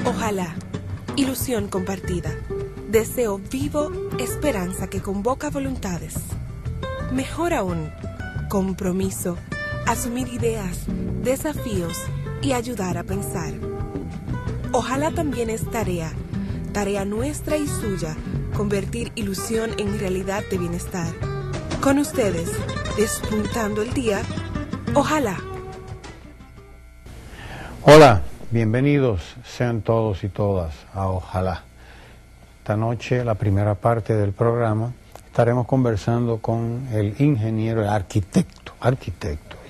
Ojalá, ilusión compartida, deseo vivo, esperanza que convoca voluntades. Mejor aún, compromiso, asumir ideas, desafíos y ayudar a pensar. Ojalá también es tarea nuestra y suya, convertir ilusión en realidad de bienestar. Con ustedes, despuntando el día, ojalá. Hola, bienvenidos sean todos y todas a Ojalá. Esta noche, la primera parte del programa, estaremos conversando con el ingeniero, el arquitecto,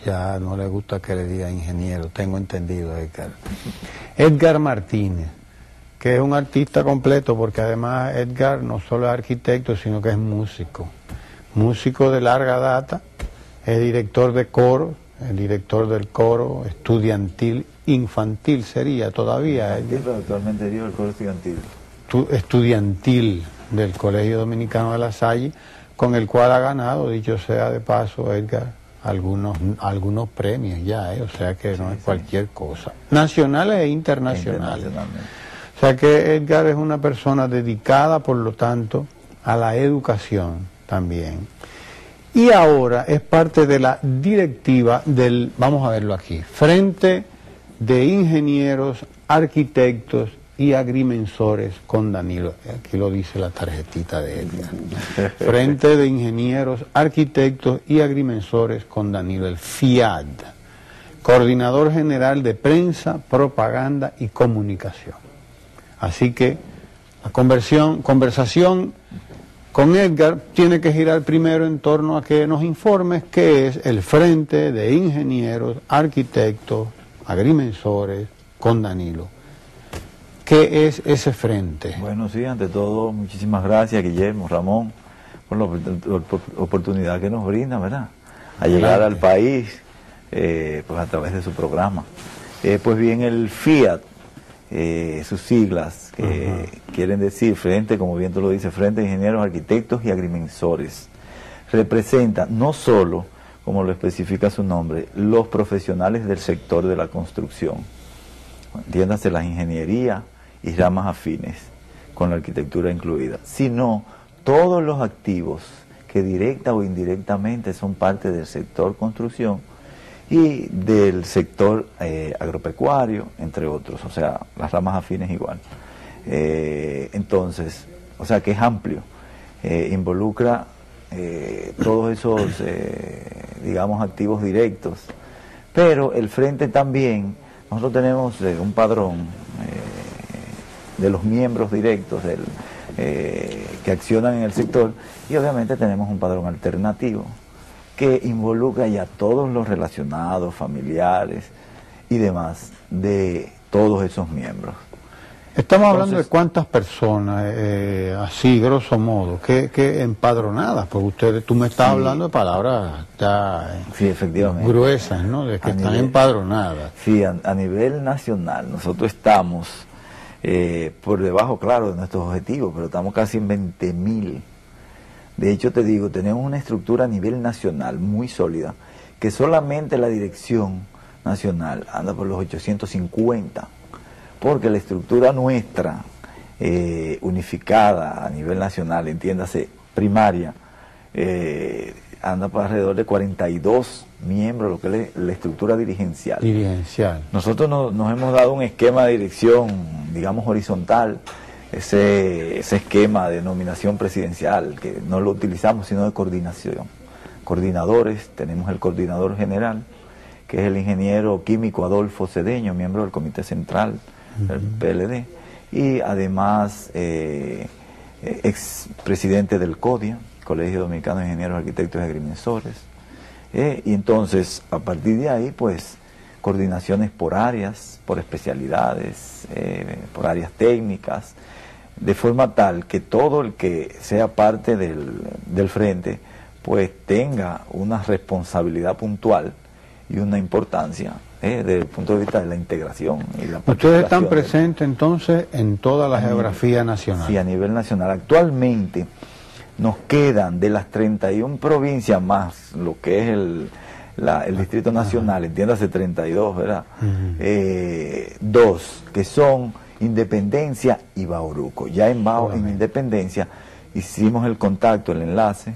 ya no le gusta que le diga ingeniero, tengo entendido, Edgar Martínez, que es un artista completo, porque además Edgar no solo es arquitecto, sino que es músico de larga data, es director de coro, el director del coro estudiantil, infantil sería todavía. Infantil, pero actualmente digo el coro estudiantil. Estudiantil del Colegio Dominicano de La Salle, con el cual ha ganado, dicho sea de paso, Edgar, algunos premios ya, o sea que no es cualquier cosa. Nacionales e internacionales. O sea que Edgar es una persona dedicada, por lo tanto, a la educación también. Y ahora es parte de la directiva del, vamos a verlo aquí, Frente de Ingenieros, Arquitectos y Agrimensores con Danilo. Aquí lo dice la tarjetita de Edgar. Frente de Ingenieros, Arquitectos y Agrimensores con Danilo, el FIAD, Coordinador General de Prensa, Propaganda y Comunicación. Así que la conversación con Edgar tiene que girar primero en torno a que nos informes qué es el Frente de Ingenieros, Arquitectos, Agrimensores con Danilo. ¿Qué es ese frente? Bueno, sí, ante todo, muchísimas gracias, Guillermo, Ramón, por la oportunidad que nos brinda, ¿verdad? A llegar al país, pues a través de su programa. Pues bien, el FIAT, sus siglas, que quieren decir Frente, como bien tú lo dices, Frente de Ingenieros, Arquitectos y Agrimensores, representa no solo, como lo especifica su nombre, los profesionales del sector de la construcción, entiéndase la ingeniería y ramas afines, con la arquitectura incluida, sino todos los activos que directa o indirectamente son parte del sector construcción y del sector agropecuario, entre otros, o sea, las ramas afines igual. Entonces, o sea que es amplio, involucra todos esos, digamos, activos directos, pero el frente también, nosotros tenemos un padrón de los miembros directos que accionan en el sector, y obviamente tenemos un padrón alternativo que involucra ya todos los relacionados, familiares y demás de todos esos miembros. Estamos hablando de cuántas personas, así grosso modo, que empadronadas, porque tú me estás hablando de palabras ya efectivamente, gruesas, ¿no? De que están empadronadas. Sí, a nivel nacional nosotros estamos por debajo, claro, de nuestros objetivos, pero estamos casi en 20.000. De hecho, te digo, tenemos una estructura a nivel nacional muy sólida, que solamente la dirección nacional anda por los 850, porque la estructura nuestra, unificada a nivel nacional, entiéndase, primaria, anda por alrededor de 42 miembros, lo que es la estructura dirigencial. Nosotros nos hemos dado un esquema de dirección, digamos, horizontal, ese esquema de nominación presidencial, que no lo utilizamos sino de coordinación. Coordinadores, tenemos el coordinador general, que es el ingeniero químico Adolfo Cedeño, miembro del Comité Central del PLD, y además expresidente del CODIA, Colegio Dominicano de Ingenieros, Arquitectos y Agrimensores, y entonces a partir de ahí pues coordinaciones por áreas, por especialidades, por áreas técnicas, de forma tal que todo el que sea parte del frente pues tenga una responsabilidad puntual y una importancia desde el punto de vista de la integración y la participación. ¿Ustedes están presentes entonces en toda la geografía nacional? Sí, a nivel nacional. Actualmente nos quedan de las 31 provincias más lo que es el Distrito Nacional, entiéndase 32, ¿verdad? Dos que son Independencia y Bauruco. Ya en Independencia hicimos el contacto, el enlace,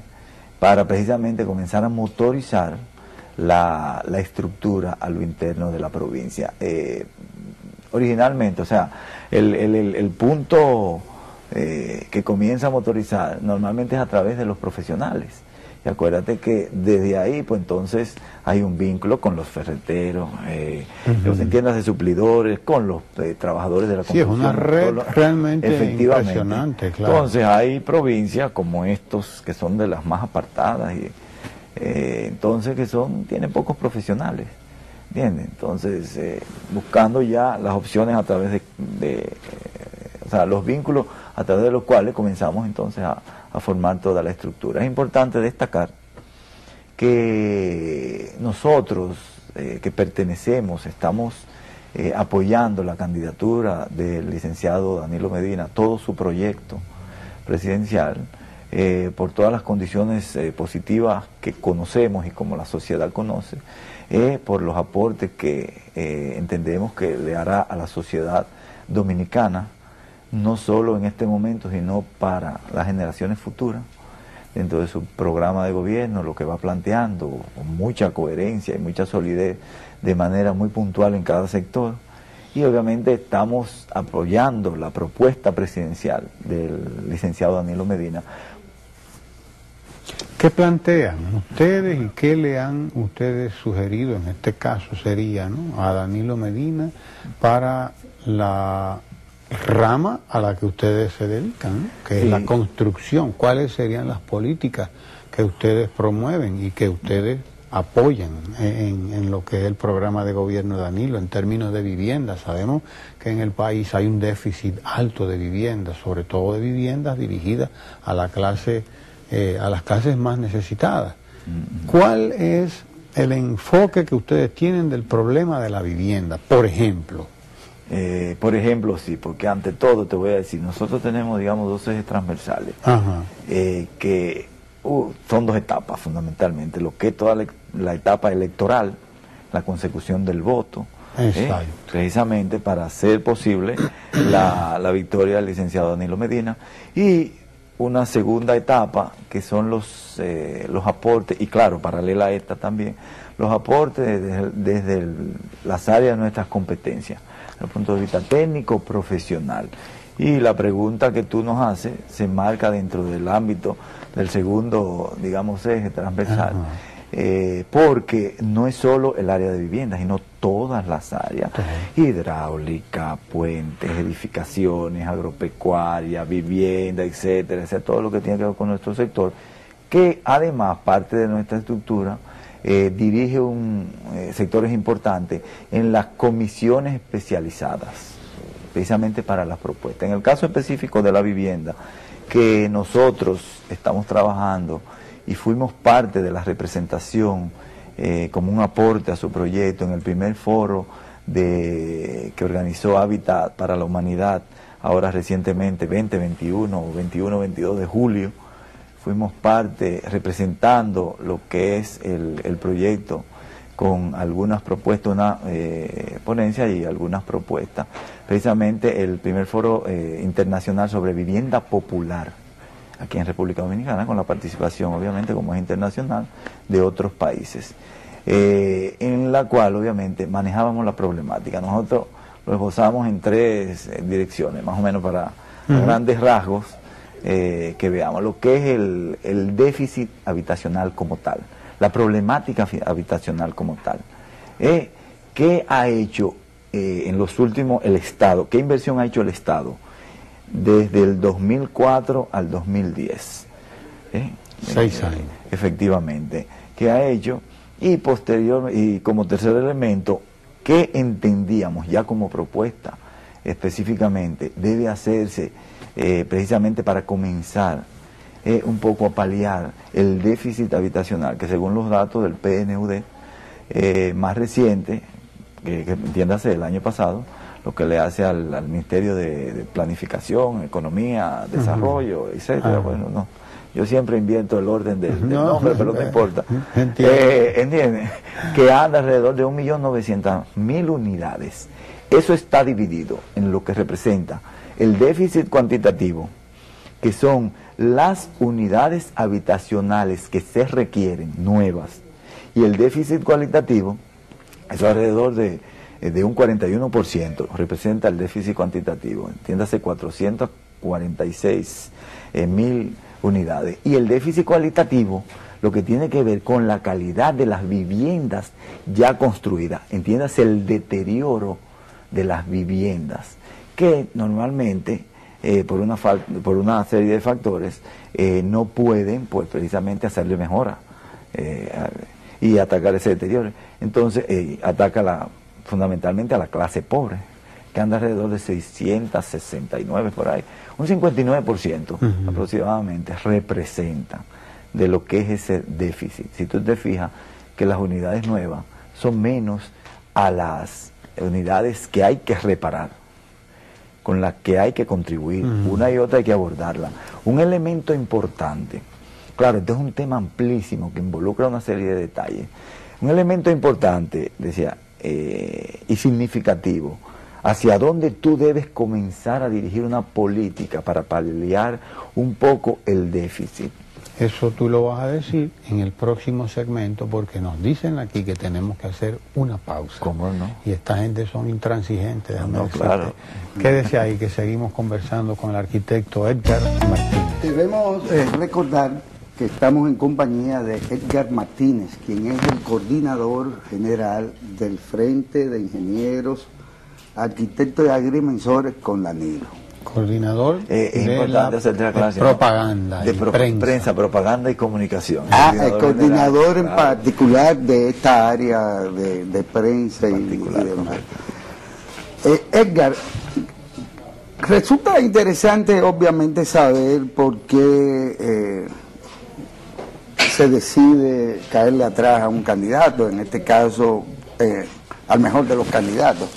para precisamente comenzar a motorizar la estructura a lo interno de la provincia. Originalmente, o sea, el punto que comienza a motorizar normalmente es a través de los profesionales. Y acuérdate que desde ahí, pues entonces hay un vínculo con los ferreteros, los tiendas de suplidores, con los trabajadores de la construcción. Sí, es una red realmente impresionante, claro. Entonces hay provincias como estos que son de las más apartadas, y entonces que tienen pocos profesionales, ¿entiendes? Entonces, buscando ya las opciones a través o sea, los vínculos a través de los cuales comenzamos entonces a formar toda la estructura. Es importante destacar que nosotros que pertenecemos, estamos apoyando la candidatura del licenciado Danilo Medina, todo su proyecto presidencial, por todas las condiciones positivas que conocemos y como la sociedad conoce, por los aportes que entendemos que le hará a la sociedad dominicana, no solo en este momento, sino para las generaciones futuras. Dentro de su programa de gobierno, lo que va planteando, con mucha coherencia y mucha solidez, de manera muy puntual en cada sector. Y obviamente estamos apoyando la propuesta presidencial del licenciado Danilo Medina. ¿Qué plantean ustedes y qué le han ustedes sugerido, en este caso sería, ¿no?, a Danilo Medina para la rama a la que ustedes se dedican, ¿no?, que es la construcción? ¿Cuáles serían las políticas que ustedes promueven y que ustedes apoyan en lo que es el programa de gobierno de Danilo en términos de vivienda? Sabemos que en el país hay un déficit alto de viviendas, sobre todo de viviendas dirigidas a la clase, a las clases más necesitadas. ¿Cuál es el enfoque que ustedes tienen del problema de la vivienda, por ejemplo? Sí, porque ante todo te voy a decir, nosotros tenemos, digamos, dos ejes transversales, que son dos etapas fundamentalmente, lo que es toda la etapa electoral, la consecución del voto, precisamente para hacer posible la victoria del licenciado Danilo Medina, y una segunda etapa que son los aportes, y claro, paralela a esta también, los aportes desde las áreas de nuestras competencias, desde el punto de vista técnico, profesional. Y la pregunta que tú nos haces se marca dentro del ámbito del segundo, digamos, eje transversal, porque no es solo el área de vivienda, sino todas las áreas, hidráulica, puentes, edificaciones, agropecuaria, vivienda, etcétera, todo lo que tiene que ver con nuestro sector, que además parte de nuestra estructura dirige sectores importantes en las comisiones especializadas, precisamente para las propuestas. En el caso específico de la vivienda, que nosotros estamos trabajando y fuimos parte de la representación como un aporte a su proyecto en el primer foro que organizó Hábitat para la Humanidad, ahora recientemente, 2021 o 21-22 de julio, fuimos parte representando lo que es el proyecto con algunas propuestas, una ponencia y algunas propuestas. Precisamente el primer foro internacional sobre vivienda popular aquí en República Dominicana, con la participación, obviamente, como es internacional, de otros países, en la cual, obviamente, manejábamos la problemática. Nosotros lo esbozamos en tres direcciones, más o menos para grandes rasgos, que veamos lo que es el déficit habitacional como tal, la problemática habitacional como tal. ¿Qué ha hecho en los últimos el Estado? ¿Qué inversión ha hecho el Estado desde el 2004 al 2010? 6 años. Efectivamente. ¿Qué ha hecho? Y y como tercer elemento, ¿qué entendíamos ya como propuesta específicamente debe hacerse precisamente para comenzar un poco a paliar el déficit habitacional, que según los datos del PNUD más reciente, que entiéndase del año pasado, lo que le hace al Ministerio de Planificación, Economía, Desarrollo, etcétera? Bueno, no, yo siempre invierto el orden del nombre, pero no importa. ¿Entiendes? Que anda alrededor de 1.900.000 unidades eso está dividido en lo que representa el déficit cuantitativo, que son las unidades habitacionales que se requieren, nuevas, y el déficit cualitativo, eso alrededor de un 41%, representa el déficit cuantitativo, entiéndase 446.000 unidades. Y el déficit cualitativo, lo que tiene que ver con la calidad de las viviendas ya construidas, entiéndase el deterioro de las viviendas, que normalmente por una serie de factores no pueden pues precisamente hacerle mejora y atacar ese deterioro. Entonces ataca fundamentalmente a la clase pobre, que anda alrededor de 669 por ahí. Un 59% aproximadamente representa de lo que es ese déficit. Si tú te fijas que las unidades nuevas son menos a las unidades que hay que reparar, con las que hay que contribuir, una y otra hay que abordarla. Un elemento importante, claro, este es un tema amplísimo que involucra una serie de detalles. Un elemento importante, decía, y significativo, hacia dónde tú debes comenzar a dirigir una política para paliar un poco el déficit. Eso tú lo vas a decir en el próximo segmento, porque nos dicen aquí que tenemos que hacer una pausa. ¿Cómo no? Y esta gente son intransigentes. No, claro. Quédese ahí que seguimos conversando con el arquitecto Edgar Martínez. Debemos recordar que estamos en compañía de Edgar Martínez, quien es el coordinador general del Frente de Ingenieros, Arquitectos y Agrimensores con Danilo. Coordinador es importante hacer la aclaración, propaganda, de prensa, propaganda y comunicación. El coordinador en particular de esta área de prensa y demás. Edgar, resulta interesante obviamente saber por qué se decide caerle atrás a un candidato, en este caso al mejor de los candidatos.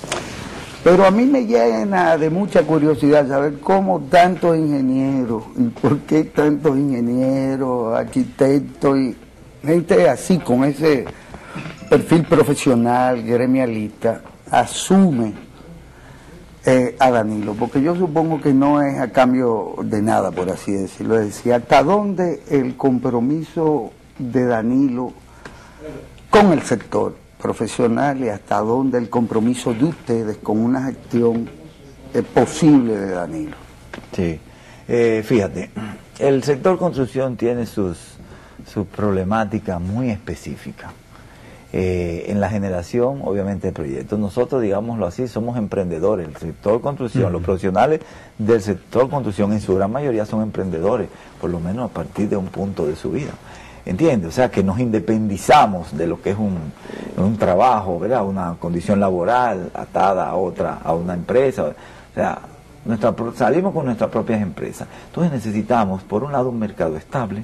Pero a mí me llena de mucha curiosidad saber cómo tantos ingenieros, y por qué tantos ingenieros, arquitectos y gente así con ese perfil profesional, gremialista, asume a Danilo, porque yo supongo que no es a cambio de nada, por así decirlo. Es decir, ¿hasta dónde el compromiso de Danilo con el sector profesional y hasta dónde el compromiso de ustedes con una gestión posible de Danilo? Sí, fíjate, el sector construcción tiene sus problemáticas muy específicas. En la generación, obviamente, de proyectos. Nosotros, digámoslo así, somos emprendedores. El sector construcción, los profesionales del sector construcción en su gran mayoría son emprendedores, por lo menos a partir de un punto de su vida. ¿Entiendes? O sea, que nos independizamos de lo que es un trabajo, ¿verdad? Una condición laboral atada a una empresa. O sea, salimos con nuestras propias empresas. Entonces necesitamos, por un lado, un mercado estable,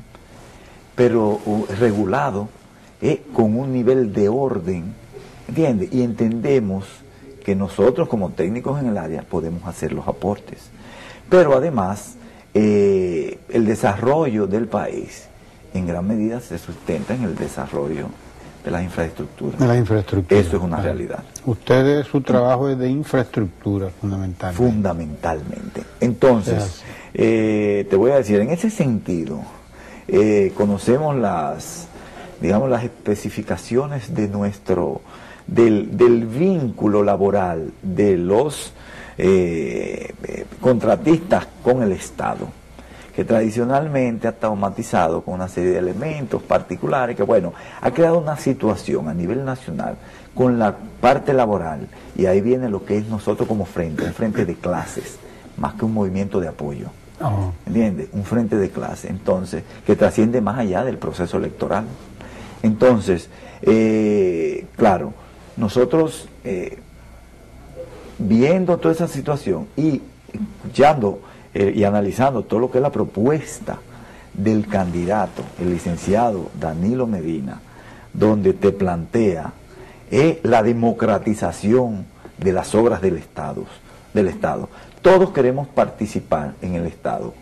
pero regulado, con un nivel de orden, ¿entiendes? Y entendemos que nosotros como técnicos en el área podemos hacer los aportes. Pero además, el desarrollo del país en gran medida se sustenta en el desarrollo de las infraestructuras. De la infraestructura. Eso es una realidad. Ustedes, su trabajo es de infraestructura, fundamentalmente. Fundamentalmente. Entonces, te voy a decir, en ese sentido, conocemos las especificaciones de del vínculo laboral de los contratistas con el Estado, que tradicionalmente ha estado matizado con una serie de elementos particulares que, bueno, ha creado una situación a nivel nacional con la parte laboral, y ahí viene lo que es nosotros como frente, un frente de clases, más que un movimiento de apoyo. ¿Entiendes? Un frente de clases, entonces, que trasciende más allá del proceso electoral. Entonces, claro, nosotros viendo toda esa situación y escuchando y analizando todo lo que es la propuesta del candidato, el licenciado Danilo Medina, donde te plantea la democratización de las obras del Estado. Todos queremos participar en el Estado,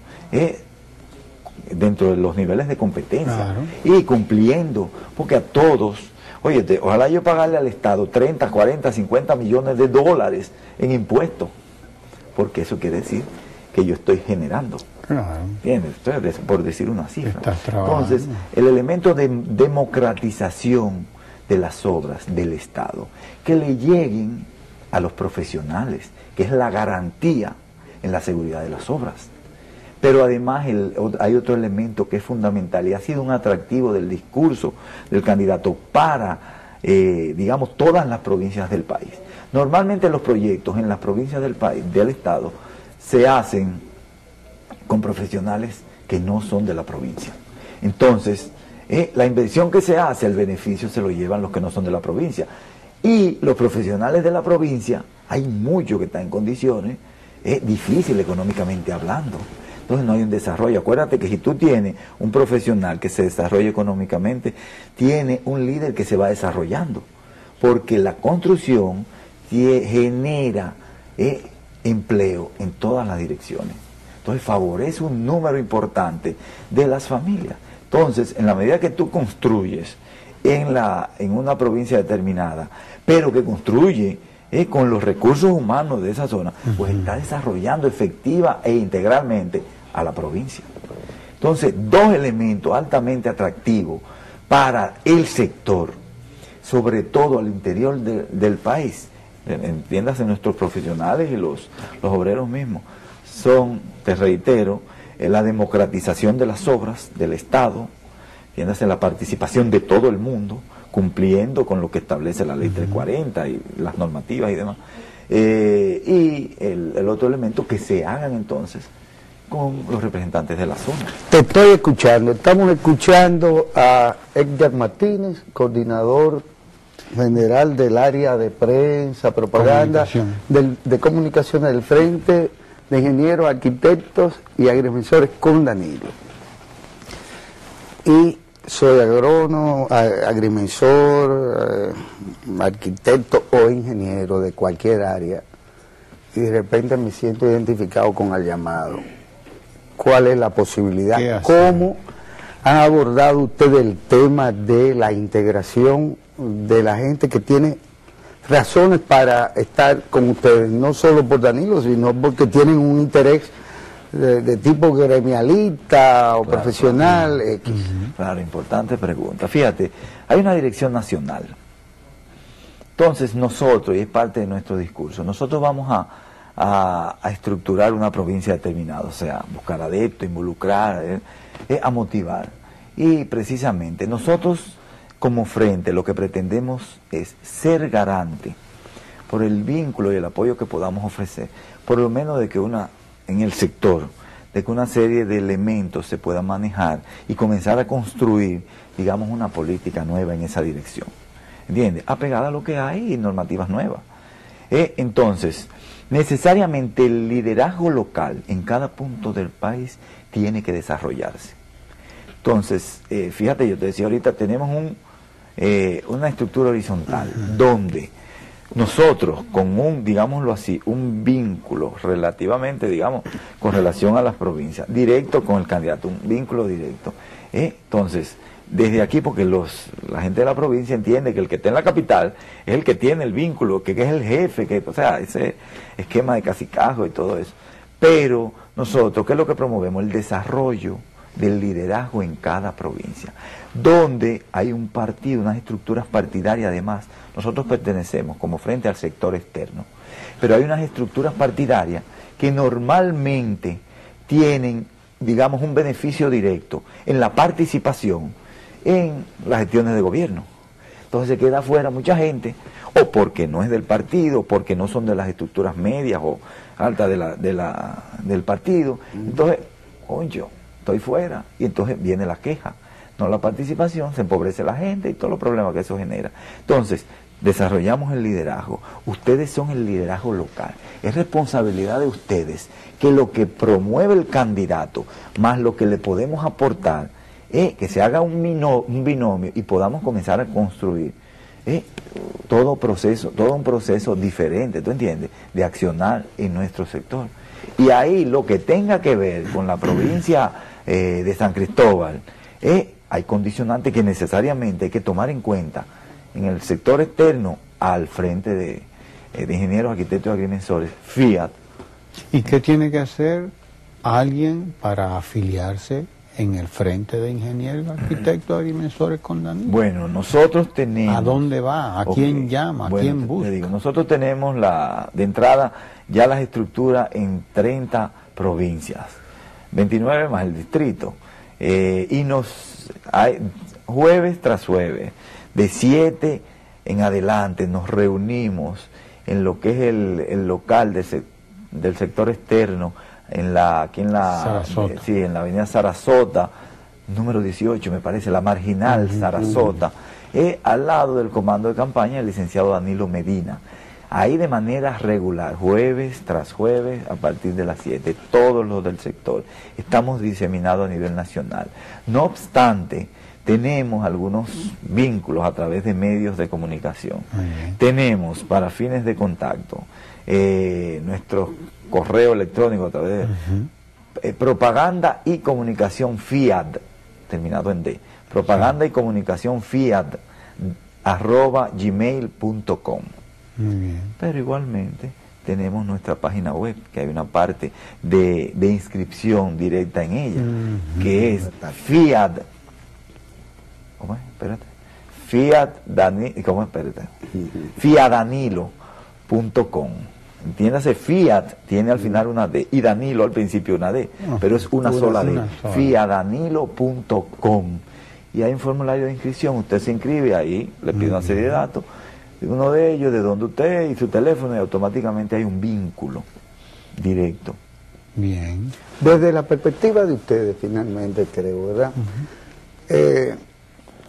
dentro de los niveles de competencia, claro, y cumpliendo, porque a todos, Oye, ojalá yo pagarle al Estado 30, 40, 50 millones de dólares en impuestos, porque eso quiere decir que yo estoy generando. Claro. ¿Entiendes? Entonces, por decir una cifra. Entonces, el elemento de democratización de las obras del Estado, que le lleguen a los profesionales, que es la garantía en la seguridad de las obras. Pero además hay otro elemento que es fundamental y ha sido un atractivo del discurso del candidato para, digamos, todas las provincias del país. Normalmente los proyectos en las provincias del país, del Estado, se hacen con profesionales que no son de la provincia. Entonces, la inversión que se hace, el beneficio se lo llevan los que no son de la provincia. Y los profesionales de la provincia, hay muchos que están en condiciones, es difícil económicamente hablando. Entonces no hay un desarrollo. Acuérdate que si tú tienes un profesional que se desarrolla económicamente, tiene un líder que se va desarrollando. Porque la construcción genera empleo en todas las direcciones. Entonces favorece un número importante de las familias. Entonces, en la medida que tú construyes en una provincia determinada, pero que construye con los recursos humanos de esa zona, pues está desarrollando efectiva e integralmente a la provincia. Entonces, dos elementos altamente atractivos para el sector, sobre todo al interior del país, entiéndase nuestros profesionales y los obreros mismos, son, te reitero, la democratización de las obras del Estado, entiéndase la participación de todo el mundo, cumpliendo con lo que establece la ley 340 y las normativas y demás. Y el otro elemento, que se hagan entonces con los representantes de la zona. Te estoy escuchando. Estamos escuchando a Edgar Martínez, coordinador general del área de prensa, propaganda, de comunicaciones del Frente de Ingenieros, Arquitectos y Agrimensores con Danilo. Y soy agrónomo, agrimensor, arquitecto o ingeniero de cualquier área, y de repente me siento identificado con el llamado. ¿Cuál es la posibilidad? ¿Cómo han abordado ustedes el tema de la integración de la gente que tiene razones para estar con ustedes? No solo por Danilo, sino porque tienen un interés de tipo gremialista o profesional. X. Claro, importante pregunta. Fíjate, hay una dirección nacional. Entonces nosotros, y es parte de nuestro discurso, nosotros vamos a estructurar una provincia determinada, o sea, buscar adeptos, involucrar, a motivar. Y precisamente nosotros como frente lo que pretendemos es ser garante por el vínculo y el apoyo que podamos ofrecer, por lo menos de que en el sector, de que una serie de elementos se puedan manejar y comenzar a construir, digamos, una política nueva en esa dirección. ¿Entiendes? Apegada a lo que hay y normativas nuevas. Entonces, necesariamente el liderazgo local en cada punto del país tiene que desarrollarse. Entonces, fíjate, yo te decía ahorita, tenemos una estructura horizontal donde nosotros con digámoslo así, un vínculo relativamente, digamos, con relación a las provincias, directo con el candidato, un vínculo directo. Entonces, desde aquí, porque la gente de la provincia entiende que el que está en la capital es el que tiene el vínculo, que es el jefe, o sea, ese esquema de cacicajo y todo eso. Pero nosotros, ¿qué es lo que promovemos? El desarrollo del liderazgo en cada provincia, donde hay un partido, unas estructuras partidarias. Además, nosotros pertenecemos como frente al sector externo, pero hay unas estructuras partidarias que normalmente tienen, digamos, un beneficio directo en la participación en las gestiones de gobierno. Entonces se queda afuera mucha gente, o porque no es del partido, porque no son de las estructuras medias o altas del partido. Entonces, yo estoy fuera, y entonces viene la queja, no la participación, se empobrece la gente y todos los problemas que eso genera. Entonces, desarrollamos el liderazgo. Ustedes son el liderazgo local. Es responsabilidad de ustedes que lo que promueve el candidato, más lo que le podemos aportar, que se haga un binomio y podamos comenzar a construir todo un proceso diferente, ¿tú entiendes?, de accionar en nuestro sector. Y ahí lo que tenga que ver con la provincia de San Cristóbal, hay condicionantes que necesariamente hay que tomar en cuenta en el sector externo al frente de ingenieros, arquitectos y agrimensores, Fiat. ¿Y qué tiene que hacer alguien para afiliarse en el frente de ingenieros, arquitectos, agrimensores con Danilo? Bueno, nosotros tenemos... ¿A dónde va? ¿A quién llama? ¿A quién busca? Te digo, nosotros tenemos de entrada ya las estructuras en 30 provincias, 29 más el distrito, y hay jueves tras jueves, de 7 en adelante, nos reunimos en lo que es el local del sector externo, aquí en la avenida Sarasota, número 18 me parece, la marginal Sarasota, al lado del comando de campaña del licenciado Danilo Medina. Ahí de manera regular, jueves tras jueves, a partir de las 7, todos los del sector. Estamos diseminados a nivel nacional. No obstante, tenemos algunos vínculos a través de medios de comunicación. Tenemos, para fines de contacto, nuestro correo electrónico a través de propaganda y comunicación Fiat, terminado en D, propaganda y comunicación Fiat @gmail.com. Muy bien. Pero igualmente tenemos nuestra página web, que hay una parte de inscripción directa en ella, que es Fiat, ¿cómo es? Espérate. Fiadanilo.com. Entiéndase, Fiat tiene al final una D y Danilo al principio una D, pero es una sola D. Fiadanilo.com. Y hay un formulario de inscripción, usted se inscribe ahí, le pide una serie de datos, uno de ellos, de donde usted y su teléfono, y automáticamente hay un vínculo directo. Bien. Desde la perspectiva de ustedes, finalmente, creo, ¿verdad?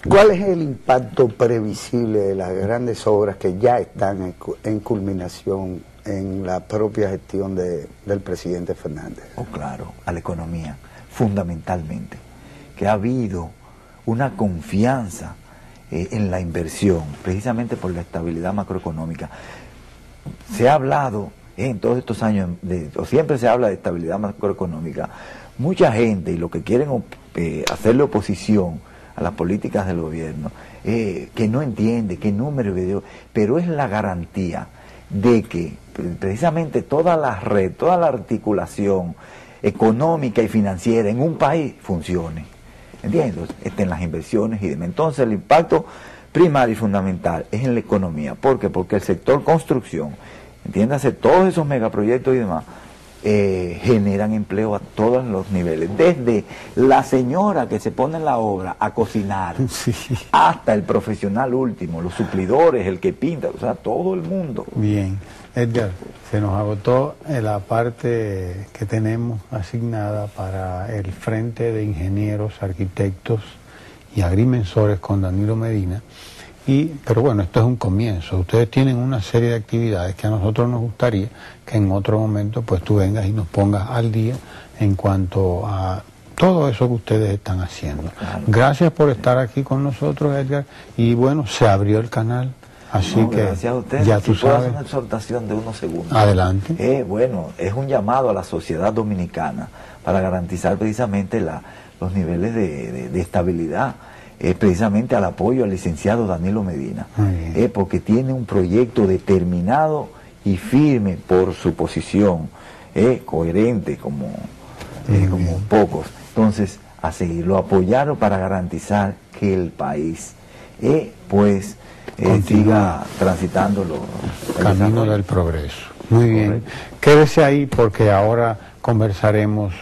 ¿Cuál es el impacto previsible de las grandes obras que ya están en culminación en la propia gestión del presidente Fernández? Oh, claro, a la economía, fundamentalmente, que ha habido una confianza en la inversión, precisamente por la estabilidad macroeconómica. Se ha hablado en todos estos años, o siempre se habla de estabilidad macroeconómica. Mucha gente, y lo que quieren hacerle oposición a las políticas del gobierno, que no entiende qué número de video, pero es la garantía de que precisamente toda la red, toda la articulación económica y financiera en un país funcione. ¿Entiendes? En las inversiones y demás. Entonces el impacto primario y fundamental es en la economía. ¿Por qué? Porque el sector construcción, entiéndase, todos esos megaproyectos y demás, generan empleo a todos los niveles, desde la señora que se pone en la obra a cocinar, hasta el profesional último, los suplidores, el que pinta, o sea, todo el mundo. Bien. Edgar, se nos agotó la parte que tenemos asignada para el Frente de Ingenieros, Arquitectos y Agrimensores con Danilo Medina. Pero bueno, esto es un comienzo. Ustedes tienen una serie de actividades que a nosotros nos gustaría que en otro momento pues tú vengas y nos pongas al día en cuanto a todo eso que ustedes están haciendo. Claro. Gracias por estar aquí con nosotros, Edgar. Y bueno, se abrió el canal. Así que gracias a ustedes. Ya tú sabes. Puedo hacer una exhortación de unos segundos. Adelante. Bueno, es un llamado a la sociedad dominicana para garantizar precisamente los niveles de estabilidad, precisamente al apoyo al licenciado Danilo Medina, porque tiene un proyecto determinado y firme por su posición, coherente como pocos. Entonces, a seguirlo, apoyarlo para garantizar que el país, siga transitando el camino del progreso. Muy bien. Quédese ahí porque ahora conversaremos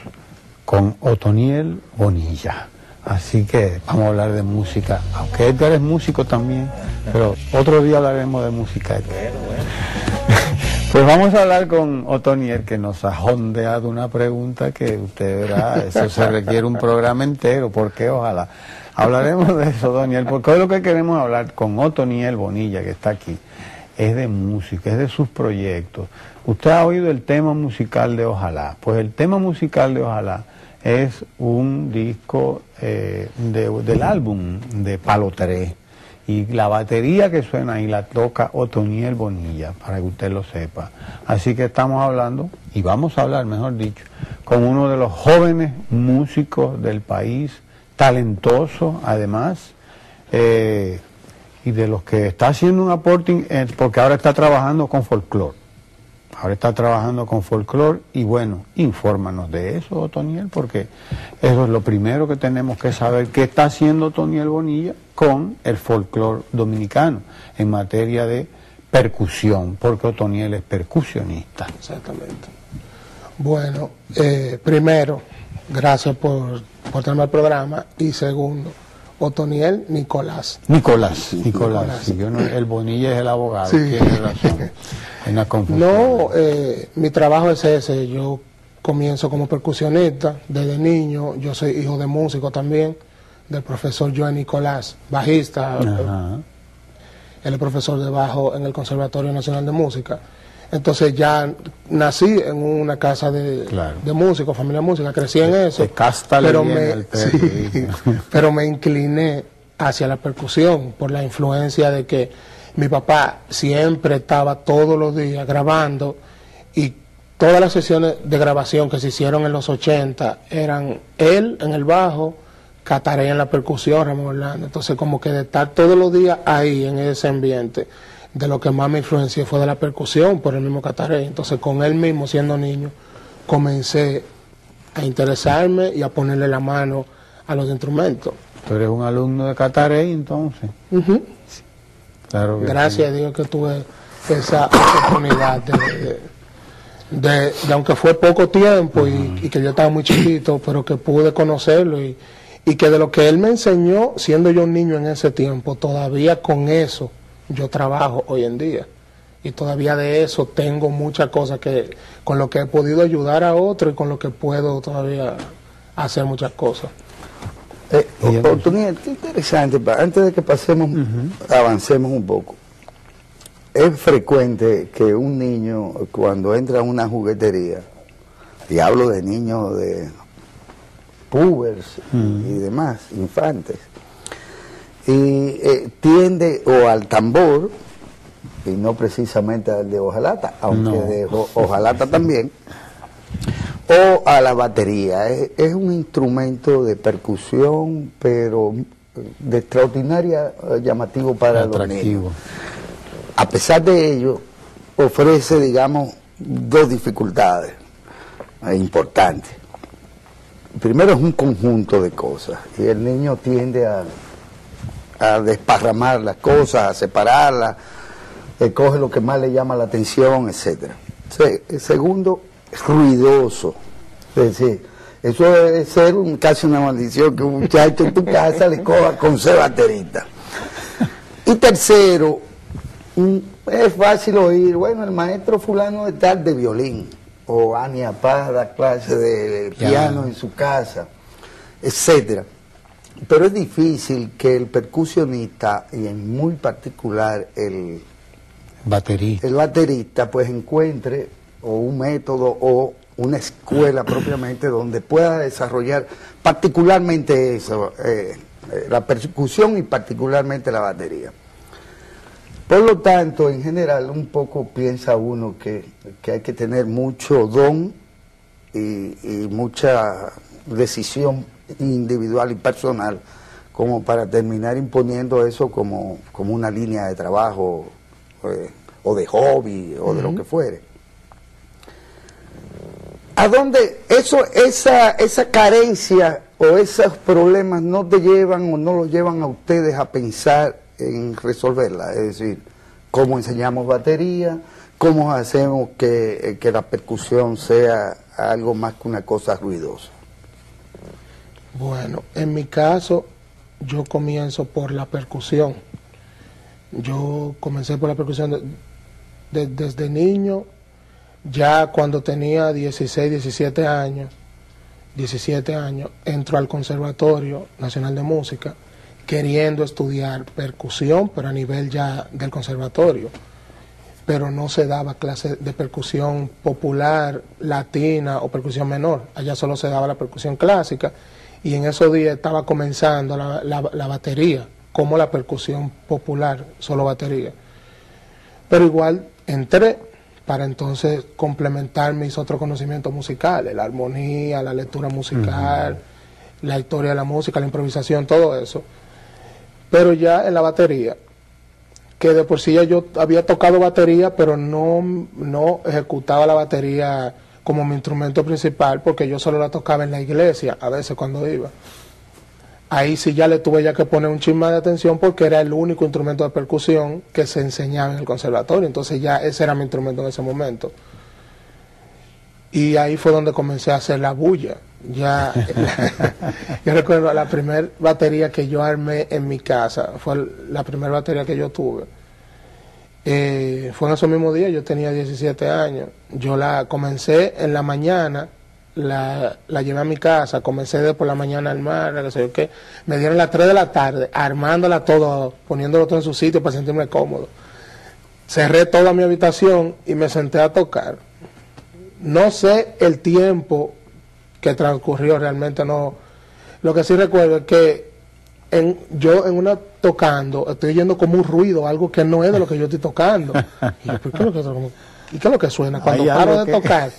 con Otoniel Bonilla. Así que vamos a hablar de música, aunque Edgar es músico también, pero otro día hablaremos de música, Edgar. Pues vamos a hablar con Otoniel, que nos ha jondeado una pregunta que usted verá, eso se requiere un programa entero, porque ojalá. Hablaremos de eso, Otoniel, porque hoy lo que queremos hablar con Otoniel Bonilla, que está aquí, es de música, es de sus proyectos. Usted ha oído el tema musical de Ojalá. Pues el tema musical de Ojalá es un disco del álbum de Palo 3. Y la batería que suena ahí la toca Otoniel Bonilla, para que usted lo sepa. Así que estamos hablando, y vamos a hablar, mejor dicho, con uno de los jóvenes músicos del país, talentoso además, y de los que está haciendo un aporte, porque ahora está trabajando con folclore. Ahora está trabajando con folclore y bueno, infórmanos de eso, Otoniel, porque eso es lo primero que tenemos que saber, qué está haciendo Otoniel Bonilla con el folclore dominicano en materia de percusión, porque Otoniel es percusionista. Exactamente. Bueno, primero, gracias por tenerme al programa, y segundo, Otoniel Nicolás. Nicolás. Sí, el Bonilla es el abogado, Sí. tiene razón. En la confusión. No, mi trabajo es ese. Yo comienzo como percusionista desde niño. Yo soy hijo de músico también, del profesor Joan Nicolás, bajista. Ajá. Él es profesor de bajo en el Conservatorio Nacional de Música. Entonces ya nací en una casa de músicos, familia música, crecí en eso. Pero me incliné hacia la percusión por la influencia de que mi papá siempre estaba todos los días grabando, y todas las sesiones de grabación que se hicieron en los 80 eran él en el bajo, Cataré en la percusión, Ramón Orlando. Entonces como que de estar todos los días ahí en ese ambiente, de lo que más me influenció fue de la percusión por el mismo Cataré. Entonces con él mismo, siendo niño, comencé a interesarme y a ponerle la mano a los instrumentos. Tú eres un alumno de Cataré, entonces. Uh-huh. Claro que gracias sí. a Dios que tuve esa oportunidad de aunque fue poco tiempo y que yo estaba muy chiquito, pero que pude conocerlo y que de lo que él me enseñó, siendo yo un niño en ese tiempo, todavía con eso yo trabajo hoy en día. Y todavía de eso tengo muchas cosas con lo que he podido ayudar a otros y con lo que puedo todavía hacer muchas cosas. Otoniel, qué interesante, antes de que avancemos un poco. Es frecuente que un niño, cuando entra a una juguetería, y hablo de niños de púbers y demás, infantes, y tiende o al tambor, y no precisamente al de hojalata, aunque de hojalata también, o a la batería. Es un instrumento de percusión, pero de extraordinaria llamativo para los niños. A pesar de ello, ofrece, digamos, dos dificultades importantes. Primero, es un conjunto de cosas, y el niño tiende a desparramar las cosas, a separarlas, coge lo que más le llama la atención, etc. Segundo, es ruidoso. Es decir, eso debe ser casi una maldición que un muchacho en tu casa le coja con ser baterista. Y tercero, es fácil oír, bueno, el maestro fulano de tal de violín, o Ania Paz da clase de piano en su casa, etcétera. Pero es difícil que el percusionista, y en muy particular el baterista, pues encuentre o un método o una escuela propiamente donde pueda desarrollar particularmente eso, la percusión y particularmente la batería. Por lo tanto, en general, un poco piensa uno que hay que tener mucho don y mucha decisión individual y personal como para terminar imponiendo eso como una línea de trabajo o de hobby o de lo que fuere. ¿A dónde esa carencia o esos problemas no te llevan o no los llevan a ustedes a pensar en resolverla? Es decir, ¿cómo enseñamos batería? ¿Cómo hacemos que la percusión sea algo más que una cosa ruidosa? Bueno, en mi caso, yo comienzo por la percusión. Yo comencé por la percusión desde niño. Ya cuando tenía 16, 17 años, entro al Conservatorio Nacional de Música queriendo estudiar percusión, pero a nivel ya del conservatorio. Pero no se daba clase de percusión popular, latina o percusión menor. Allá solo se daba la percusión clásica, y en esos días estaba comenzando la batería, como la percusión popular, solo batería. Pero igual entré para entonces complementar mis otros conocimientos musicales, la armonía, la lectura musical, la historia de la música, la improvisación, todo eso. Pero ya en la batería que de por sí ya yo había tocado batería, pero no ejecutaba la batería como mi instrumento principal, porque yo solo la tocaba en la iglesia, a veces cuando iba. Ahí sí ya le tuve ya que poner un chin más de atención, porque era el único instrumento de percusión que se enseñaba en el conservatorio, entonces ya ese era mi instrumento en ese momento. Y ahí fue donde comencé a hacer la bulla. Ya, yo recuerdo la primera batería que yo armé en mi casa, fue la primera batería que yo tuve. Fue en esos mismos días, yo tenía 17 años. Yo la comencé en la mañana, la llevé a mi casa, comencé de por la mañana a armarla, no sé qué. Me dieron las 3 de la tarde, armándola todo, poniéndolo todo en su sitio para sentirme cómodo. Cerré toda mi habitación y me senté a tocar. No sé el tiempo que transcurrió, realmente no. Lo que sí recuerdo es que yo en una tocando estoy oyendo como un ruido, algo que no es de lo que yo estoy tocando. Y yo, ¿qué es lo que suena? Cuando paro de tocar,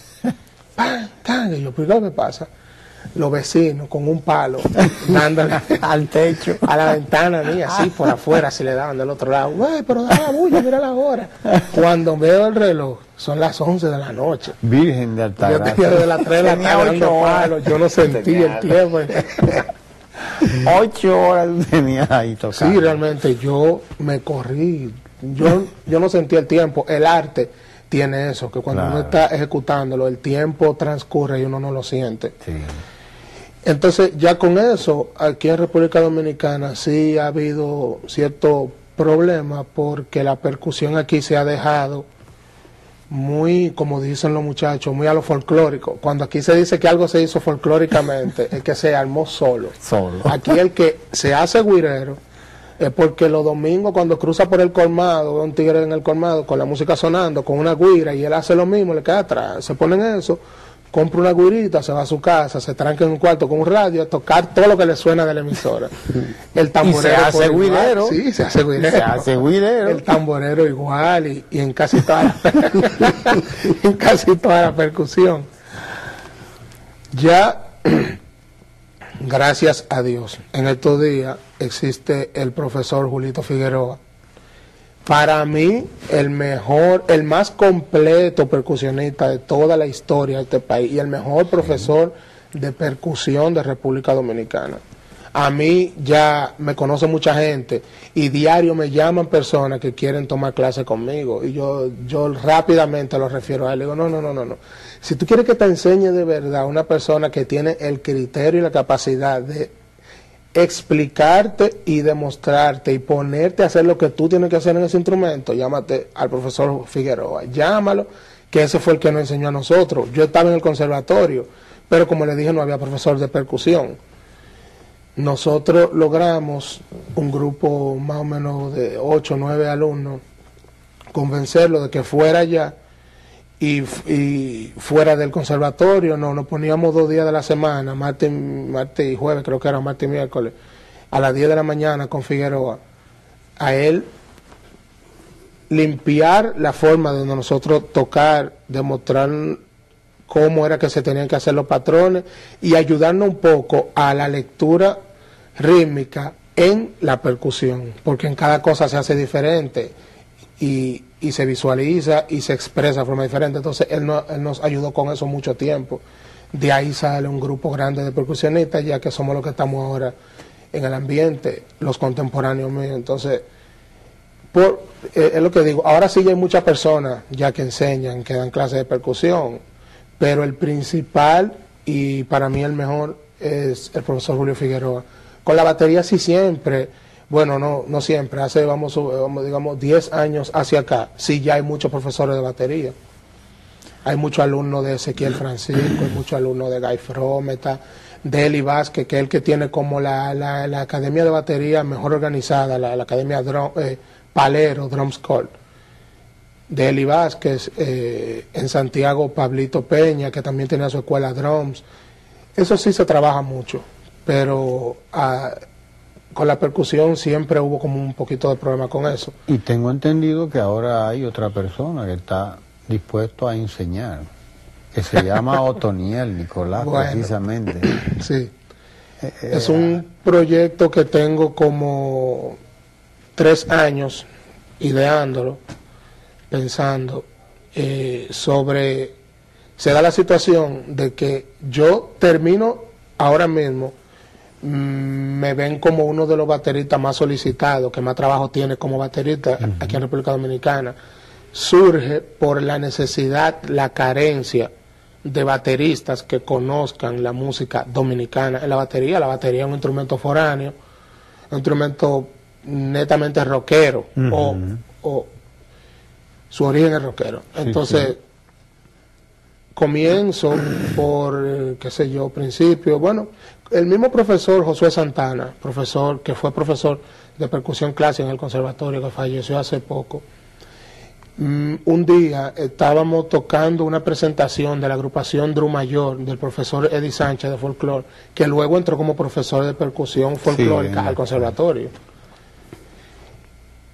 ¡pam! ¡Pam! Y yo, ¿qué es lo que pasa? Los vecinos con un palo dándole al techo, a la ventana mía, así por afuera, si le daban del otro lado. Güey, pero da la bulla, mira la hora. Cuando veo el reloj, son las 11 de la noche. Virgen de Altagracia. Yo tenía desde las 3 de la tarde dando palos, yo no sentí el tiempo. 8 horas tenía ahí tocando. Sí, realmente yo me corrí. Yo no sentí el tiempo. El arte tiene eso, que cuando uno está ejecutándolo, el tiempo transcurre y uno no lo siente. Sí. Entonces, ya con eso, aquí en República Dominicana sí ha habido cierto problema, porque la percusión aquí se ha dejado muy, como dicen los muchachos, muy a lo folclórico. Cuando aquí se dice que algo se hizo folclóricamente, es que se armó solo. Aquí el que se hace guirero es porque los domingos cuando cruza por el colmado, ve un tigre en el colmado con la música sonando, con una guira, y él hace lo mismo, le queda atrás, se pone en eso, compra una guirita, se va a su casa, se tranca en un cuarto con un radio a tocar todo lo que le suena de la emisora. El tamborero, y se hace guirero. Sí, se hace guirero. Se hace guirero. El tamborero igual, y en casi toda en casi toda la percusión. Ya, gracias a Dios, en estos días existe el profesor Julito Figueroa. Para mí, el mejor, el más completo percusionista de toda la historia de este país y el mejor profesor de percusión de República Dominicana. A mí ya me conoce mucha gente y diario me llaman personas que quieren tomar clases conmigo, y yo rápidamente lo refiero a él. Le digo, no. Si tú quieres que te enseñe de verdad una persona que tiene el criterio y la capacidad de explicarte y demostrarte y ponerte a hacer lo que tú tienes que hacer en ese instrumento, llámate al profesor Figueroa, llámalo, que ese fue el que nos enseñó a nosotros. Yo estaba en el conservatorio, pero como le dije, no había profesor de percusión. Nosotros logramos un grupo más o menos de 8 o 9 alumnos, convencerlo de que fuera allá y fuera del conservatorio. Nos poníamos 2 días de la semana, martes y jueves, creo que era martes y miércoles, a las 10 de la mañana con Figueroa, a él limpiar la forma de nosotros tocar, demostrar cómo era que se tenían que hacer los patrones y ayudarnos un poco a la lectura rítmica en la percusión, porque en cada cosa se hace diferente y se visualiza y se expresa de forma diferente. Entonces él nos ayudó con eso mucho tiempo. De ahí sale un grupo grande de percusionistas, ya que somos los que estamos ahora en el ambiente, los contemporáneos míos. Entonces, es lo que digo, ahora sí ya hay muchas personas ya que enseñan, que dan clases de percusión, pero el principal y para mí el mejor es el profesor Julio Figueroa. Con la batería sí siempre, bueno, no siempre, hace digamos 10 años hacia acá, sí ya hay muchos profesores de batería. Hay muchos alumnos de Ezequiel Francisco, hay muchos alumnos de Guy Frometa, de Eli Vázquez, que es el que tiene como la academia de batería mejor organizada, la academia Palero, Drum School. De Eli Vázquez, en Santiago Pablito Peña, que también tenía su escuela Drums. Eso sí se trabaja mucho, pero con la percusión siempre hubo como un poquito de problema con eso. Y tengo entendido que ahora hay otra persona que está dispuesto a enseñar, que se llama Otoniel Nicolás, bueno, precisamente. Sí, es un proyecto que tengo como 3 años ideándolo, pensando sobre... Se da la situación de que yo termino ahora mismo, me ven como uno de los bateristas más solicitados, que más trabajo tiene como baterista aquí en República Dominicana. Surge por la necesidad, la carencia de bateristas que conozcan la música dominicana. En la batería es un instrumento foráneo, un instrumento netamente rockero, o su origen es rockero. Entonces, comienzo por, qué sé yo, principio, bueno, el mismo profesor Josué Santana, profesor que fue profesor de percusión clásica en el conservatorio, que falleció hace poco, un día estábamos tocando una presentación de la agrupación Drum Mayor del profesor Eddie Sánchez de folclore, que luego entró como profesor de percusión folclórica al conservatorio.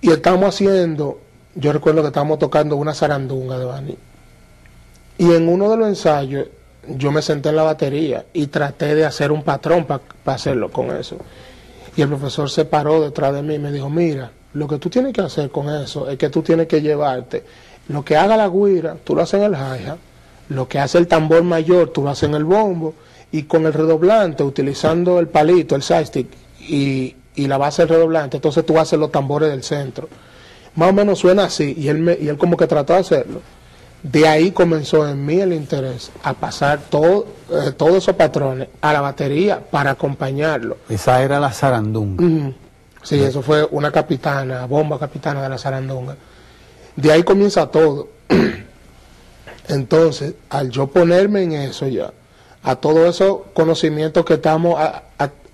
Y estábamos haciendo, yo recuerdo que estábamos tocando una zarandunga de Bani. Y en uno de los ensayos yo me senté en la batería y traté de hacer un patrón para hacerlo con eso. Y el profesor se paró detrás de mí y me dijo, mira, lo que tú tienes que hacer con eso es que tú tienes que llevarte lo que haga la güira, tú lo haces en el hi-hat, lo que hace el tambor mayor, tú lo haces en el bombo, y con el redoblante, utilizando el palito, el side stick y la base del redoblante, entonces tú haces los tambores del centro. Más o menos suena así, y él como que trató de hacerlo. De ahí comenzó en mí el interés a pasar todos esos patrones a la batería para acompañarlo. Esa era la zarandunga. Sí, eso fue una bomba capitana de la zarandunga. De ahí comienza todo. Entonces, al yo ponerme en eso ya, a todos esos conocimientos que estamos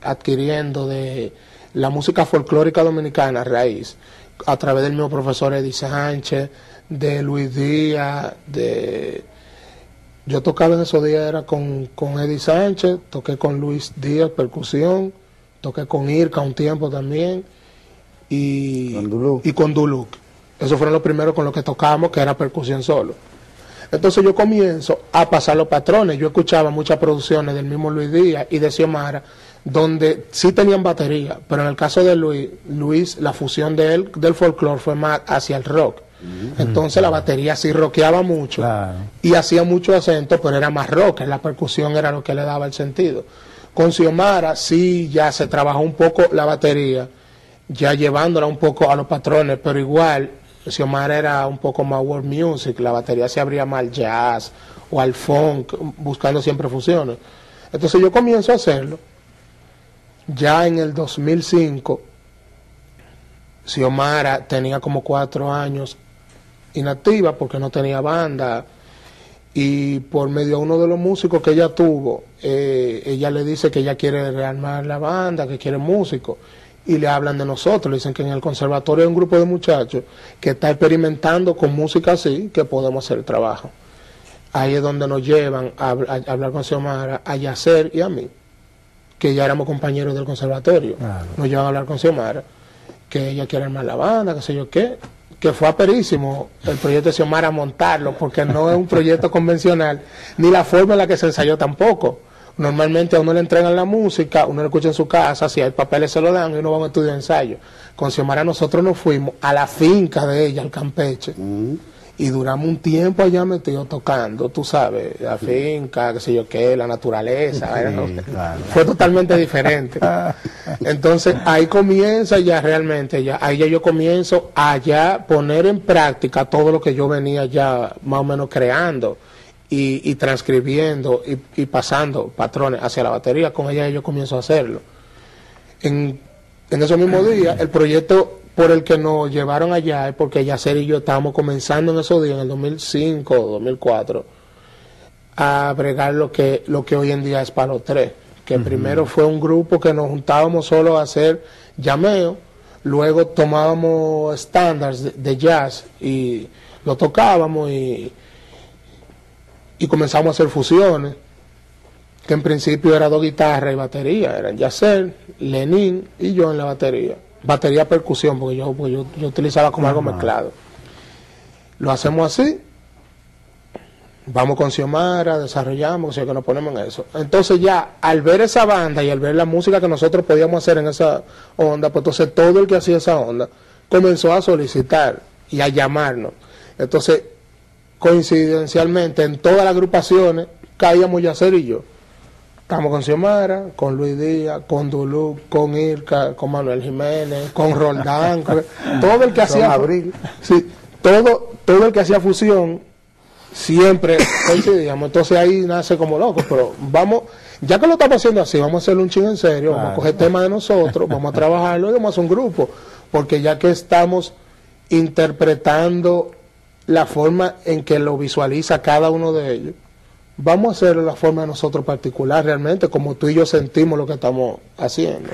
adquiriendo de la música folclórica dominicana raíz, a través del mismo profesor Eddie Sánchez, de Luis Díaz, yo tocaba en esos días era con Eddie Sánchez, toqué con Luis Díaz, percusión, toqué con Irka un tiempo también, y con Duluc. Esos fueron los primeros con los que tocábamos, que era percusión solo. Entonces yo comienzo a pasar los patrones. Yo escuchaba muchas producciones del mismo Luis Díaz y de Xiomara, donde sí tenían batería, pero en el caso de Luis, la fusión de él, del folclore, fue más hacia el rock. Entonces la batería sí rockeaba mucho, claro, y hacía mucho acento, pero era más rock, la percusión era lo que le daba el sentido. Con Xiomara sí ya se trabajó un poco la batería, ya llevándola un poco a los patrones, pero igual Xiomara era un poco más world music, la batería se abría más al jazz o al funk, buscando siempre fusiones. Entonces yo comienzo a hacerlo. Ya en el 2005, Xiomara tenía como 4 años inactiva porque no tenía banda, y por medio de uno de los músicos que ella tuvo, ella le dice que ella quiere rearmar la banda, que quiere músicos, y le hablan de nosotros, le dicen que en el conservatorio hay un grupo de muchachos que está experimentando con música así, que podemos hacer el trabajo. Ahí es donde nos llevan a hablar con Xiomara, a Yacer y a mí, que ya éramos compañeros del conservatorio. Claro. Nos llevan a hablar con Xiomara, que ella quiere armar la banda, qué sé yo qué, que fue aperísimo el proyecto de Xiomara montarlo, porque no es un proyecto convencional, ni la forma en la que se ensayó tampoco. Normalmente a uno le entregan la música, uno lo escucha en su casa, si hay papeles se lo dan y uno va a un estudio de ensayo. Con Xiomara nosotros nos fuimos a la finca de ella, al Campeche, y duramos un tiempo allá metidos tocando, tú sabes, la finca, qué sé yo qué, la naturaleza, claro. Fue totalmente diferente. Entonces ahí comienza ya realmente, ahí ya yo comienzo a ya poner en práctica todo lo que yo venía ya más o menos creando y transcribiendo y pasando patrones hacia la batería. Con ella yo comienzo a hacerlo. En esos mismos días, el proyecto por el que nos llevaron allá es porque Yacer y yo estábamos comenzando en esos días, en el 2005 o 2004, a bregar lo que hoy en día es Palo 3, que primero fue un grupo que nos juntábamos solo a hacer llameo, luego tomábamos estándares de jazz y lo tocábamos y comenzamos a hacer fusiones, que en principio era 2 guitarras y batería, eran Yacer, Lenín y yo en la batería. Batería percusión, porque yo utilizaba como algo mezclado. Lo hacemos así, vamos con Xiomara, desarrollamos, o sea, que nos ponemos en eso. Entonces ya, al ver esa banda y al ver la música que nosotros podíamos hacer en esa onda, pues entonces todo el que hacía esa onda comenzó a solicitar y a llamarnos. Entonces, coincidencialmente, en todas las agrupaciones caíamos Yacer y yo. Estamos con Xiomara, con Luis Díaz, con Dulú, con Irka, con Manuel Jiménez, con Roldán, todo el que hacía Abril. Sí, todo el que hacía fusión siempre coincidíamos. Entonces ahí nace como loco, pero vamos, ya que lo estamos haciendo así, vamos a hacerlo un chingo en serio, vamos a coger temas de nosotros, vamos a trabajarlo y vamos a hacer un grupo, porque ya que estamos interpretando la forma en que lo visualiza cada uno de ellos, vamos a hacerlo de la forma de nosotros particular realmente, como tú y yo sentimos lo que estamos haciendo.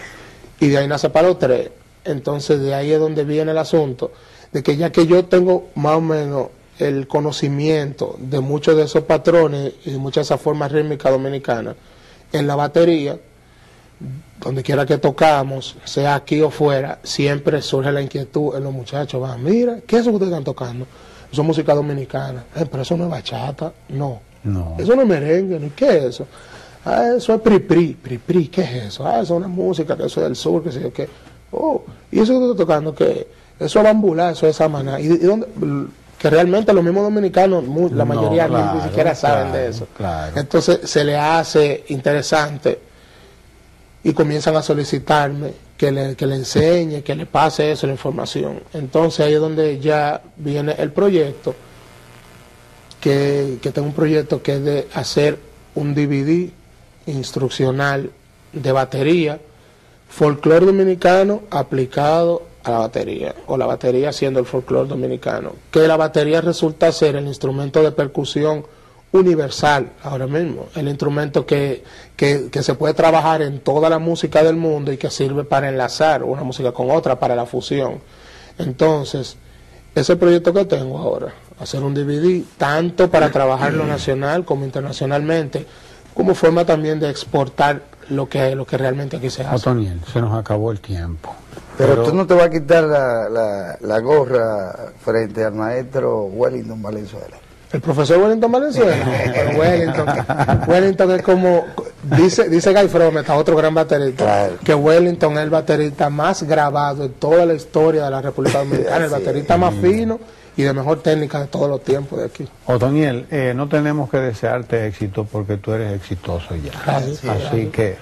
Y de ahí nace para los tres. Entonces de ahí es donde viene el asunto, de que ya que yo tengo más o menos el conocimiento de muchos de esos patrones y de muchas de esas formas rítmicas dominicanas, en la batería, donde quiera que tocamos, sea aquí o fuera, siempre surge la inquietud en los muchachos, va, mira, ¿qué es eso que ustedes están tocando? Eso es música dominicana. Pero eso no es bachata, no. Eso no es merengue, ni qué es eso. Eso es pri-pri, ¿qué es eso? Eso es una música, que eso es del sur, que sé yo qué. Oh, y eso que tú estás tocando, que eso es bambulá, eso es samaná. ¿Y dónde? Que realmente los mismos dominicanos, la mayoría ni siquiera saben de eso. Entonces se le hace interesante y comienzan a solicitarme que le enseñe, que le pase eso, la información. Entonces ahí es donde ya viene el proyecto, que tengo un proyecto que es de hacer un DVD instruccional de batería, folclore dominicano aplicado a la batería, o la batería siendo el folclore dominicano, que la batería resulta ser el instrumento de percusión universal ahora mismo, el instrumento que se puede trabajar en toda la música del mundo y que sirve para enlazar una música con otra, para la fusión. Entonces, ese proyecto que tengo ahora, hacer un DVD, tanto para trabajarlo nacional como internacionalmente, como forma también de exportar lo que realmente aquí se hace. Otoniel, se nos acabó el tiempo. Pero tú no te vas a quitar la gorra frente al maestro Wellington Valenzuela. El profesor Wellington Valenzuela, pero Wellington es como, dice Guy Frometa, otro gran baterista, que Wellington es el baterista más grabado en toda la historia de la República Dominicana, el baterista más fino y de mejor técnica de todos los tiempos de aquí. Otoniel, no tenemos que desearte éxito porque tú eres exitoso ya. Así que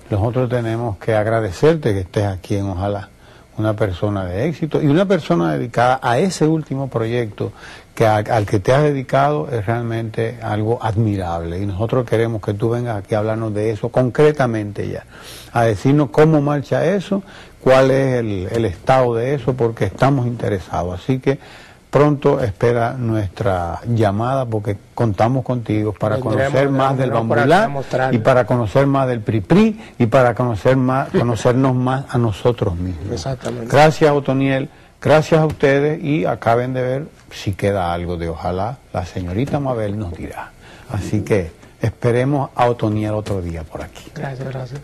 nosotros tenemos que agradecerte que estés aquí en Ojalá, una persona de éxito y una persona dedicada a ese último proyecto que al que te has dedicado es realmente algo admirable y nosotros queremos que tú vengas aquí a hablarnos de eso concretamente ya, a decirnos cómo marcha eso, cuál es el estado de eso, porque estamos interesados. Así que pronto espera nuestra llamada porque contamos contigo para conocer más del bambulá y para conocer más del pri-pri y para conocernos más a nosotros mismos. Exactamente. Gracias, Otoniel, gracias a ustedes y acaben de ver si queda algo de Ojalá, la señorita Mabel nos dirá. Así que esperemos a Otoniel otro día por aquí. Gracias.